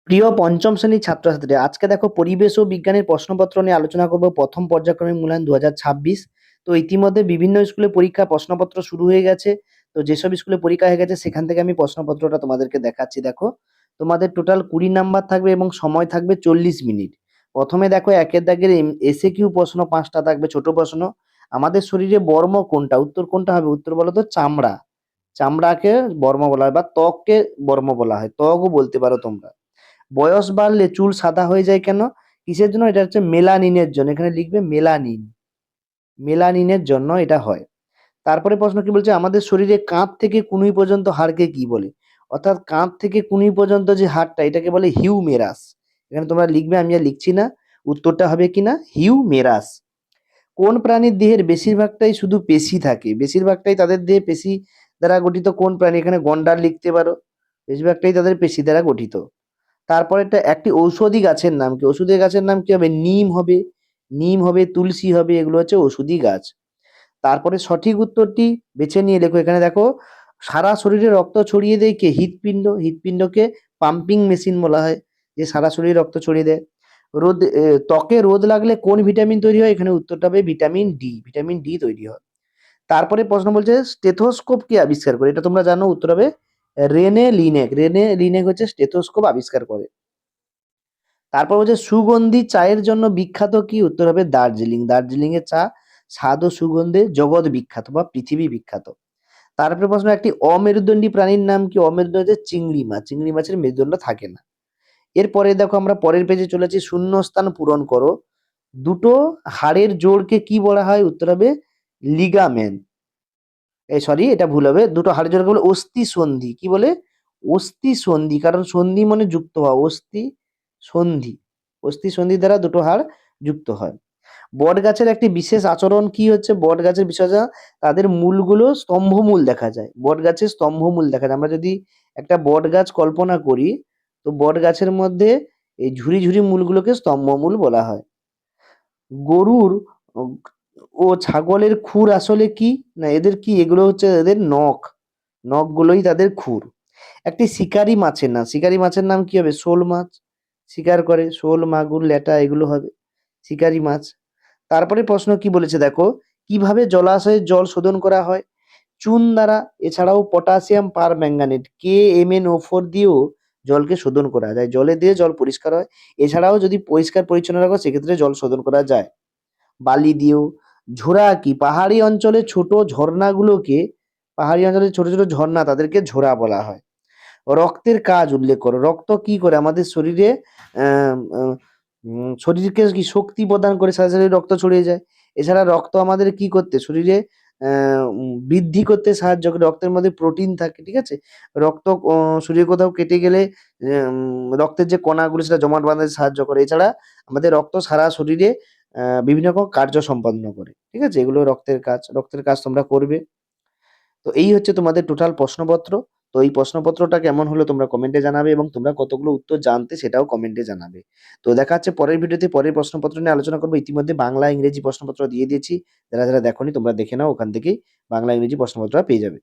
প্রিয় পঞ্চম শ্রেণীর ছাত্রছাত্রীরা, আজকে দেখো পরিবেশ ও বিজ্ঞানের প্রশ্নপত্র নিয়ে আলোচনা করব। প্রথম পর্যায়ক্রমিক মূল্যায়ন 2026। তো ইতিমধ্যে বিভিন্ন স্কুলে পরীক্ষা প্রশ্নপত্র শুরু হয়ে গেছে। তো যেসব স্কুলে পরীক্ষা হয়ে গেছে সেখান থেকে আমি প্রশ্নপত্রটা তোমাদেরকে দেখাচ্ছি। দেখো, তোমাদের টোটাল 20 নাম্বার থাকবে এবং সময় থাকবে 40 মিনিট। প্রথমে দেখো, একের দাগের এসে কিউ প্রশ্ন 5টা থাকবে, ছোট প্রশ্ন। আমাদের শরীরে বর্ম কোনটা? উত্তর কোনটা হবে? উত্তর বলো তো চামড়া। চামড়াকে বর্ম বলা হয় বা ত্বককে বর্ম বলা হয়, ত্বকও বলতে পারো তোমরা। বয়স বাড়লে চুল সাদা হয়ে যায় কেন? কিসের জন্য? এটা হচ্ছে মেলানিনের জন্য। এখানে লিখবে মেলানিন। মেলানিনের জন্য এটা হয়। তারপরে প্রশ্ন কি বলছে, আমাদের শরীরে কাঁধ থেকে কনুই পর্যন্ত হাড়কে কি বলে? অর্থাৎ কাঁধ থেকে কনুই পর্যন্ত যে হাড়টা, এটাকে বলে হিউমেরাস। এখানে তোমরা লিখবে, আমি আর লিখছি না। উত্তরটা হবে কিনা হিউমেরাস। কোন প্রাণীর দেহের বেশিরভাগটাই শুধু পেশি থাকে? বেশিরভাগটাই তাদের দেহে পেশি দ্বারা গঠিত কোন প্রাণী? এখানে গন্ডার লিখতে পারো। বেশিরভাগটাই তাদের পেশি দ্বারা গঠিত। তারপরে একটি ঔষধি গাছের নাম কি? ওষুধি গাছের নাম কি হবে? নিম হবে, নিম হবে, তুলসী হবে, এগুলো হচ্ছে ওষুধি গাছ। তারপরে সঠিক উত্তরটি বেছে নিয়ে লেখো। এখানে দেখো, সারা শরীরে রক্ত ছড়িয়ে দেয় কে? হৃৎপিণ্ড। হৃৎপিণ্ডকে পাম্পিং মেশিন বলা হয়, যে সারা শরীরে রক্ত ছড়িয়ে দেয়। ত্বকে রোদ লাগলে কোন ভিটামিন তৈরি হয়? এখানে উত্তরটা হবে ভিটামিন ডি। ভিটামিন ডি তৈরি হয়। তারপরে প্রশ্ন বলছে, স্টেথোস্কোপ কে আবিষ্কার করে? এটা তোমরা জানো, উত্তর হবে রেনে লিনেক। রেনে লিনেক হচ্ছে স্টেথোস্কোপ আবিষ্কার করে। তারপর হচ্ছে সুগন্ধি চায়ের জন্য বিখ্যাত কি? উত্তর হবে দার্জিলিং। দার্জিলিং এর চা স্বাদ ও সুগন্ধে জগৎ বিখ্যাত বা পৃথিবী বিখ্যাত। তারপরে প্রশ্ন, একটি অমেরুদণ্ডী প্রাণীর নাম কি? অমেরুদণ্ডী হচ্ছে চিংড়ি মাছ। চিংড়ি মাছের মেরুদণ্ড থাকে না। এরপরে দেখো, আমরা পরের পেজে চলেছি। শূন্যস্থান পূরণ করো। দুটো হাড়ের জোড়কে কি বলা হয়? উত্তর হবে লিগামেন্ট। সরি, এটা ভুল হবে। দুটো হাড়ের জোড়কে বলে অস্থি সন্ধি। কি বলে? অস্থি সন্ধি। কারণ সন্ধি মানে যুক্ত হওয়া। অস্থি সন্ধি। অস্থি সন্ধি দ্বারা দুটো হাড় যুক্ত হয়। বট গাছের একটি বিশেষ আচরণ কি হচ্ছে? বট গাছের বিশেষ, তাদের মূলগুলো স্তম্ভমূল দেখা যায়। বট গাছের স্তম্ভমূল দেখা যায়। আমরা যদি একটা বট গাছ কল্পনা করি, তো বট গাছের মধ্যে এই ঝুরি ঝুরি মূলগুলোকে স্তম্ভমূল বলা হয়। গরুর ও ছাগলের খুর আসলে কি? না, এদের কি? এগুলো হচ্ছে এদের নখ। নখগুলোই তাদের খুর। একটি শিকারী মাছের নাম। শিকারী মাছের নাম কি হবে? শোল মাছ। শিকার করে শোল, মাগুর, ল্যাটা, এগুলো হবে শিকারী মাছ। তারপরে প্রশ্ন কি বলেছে দেখো, কিভাবে জলাশয়ের জল শোধন করা হয়? চুন দ্বারা, এছাড়াও পটাশিয়াম পার ম্যাঙ্গানেট KMnO4 দিয়েও জলকে শোধন করা যায়। জলে দিয়ে জল পরিষ্কার হয়। এছাড়াও যদি পরিষ্কার পরিচ্ছন্ন রাখো সেক্ষেত্রে জল শোধন করা যায়। বালি দিয়েও। ঝোড়া কি? পাহাড়ি অঞ্চলে ছোট ঝর্ণাগুলোকে, পাহাড়ি অঞ্চলে ছোট ছোট ঝর্ণা, তাদেরকে ঝোড়া বলা হয়। রক্তের কাজ উল্লেখ করো। রক্ত কি করে আমাদের শরীরে? আহ, আহ, শরীরকে কি শক্তি প্রদান করে, সারা শরীরে রক্ত ছড়িয়ে যায়। এছাড়া রক্ত আমাদের কি করতে? শরীরে বৃদ্ধি করতে সাহায্য করে। রক্তের মধ্যে প্রোটিন থাকে, ঠিক আছে। রক্ত শরীরে কোথাও কেটে গেলে রক্তের যে কণাগুলো সেটা জমাট বাঁধাতে সাহায্য করে। এছাড়া আমাদের রক্ত সারা শরীরে বিভিন্ন রকম কার্য সম্পাদন করে, ঠিক আছে। এগুলো রক্তের কাজ। রক্তের কাজ তোমরা করবে। তো এই হচ্ছে তোমাদের টোটাল প্রশ্নপত্র। তো এই প্রশ্নপত্রটা কেমন হলো তোমরা কমেন্টে জানাবে, এবং তোমরা কতগুলো উত্তর জানতে সেটাও কমেন্টে জানাবে। তো দেখা হচ্ছে পরের ভিডিওতে। পরের প্রশ্নপত্র নিয়ে আলোচনা করবো। ইতিমধ্যে বাংলা ইংরেজি প্রশ্নপত্র দিয়ে দিয়েছি। যারা যারা দেখোনি তোমরা দেখে নাও, ওখান থেকেই বাংলা ইংরেজি প্রশ্নপত্র পেয়ে যাবে।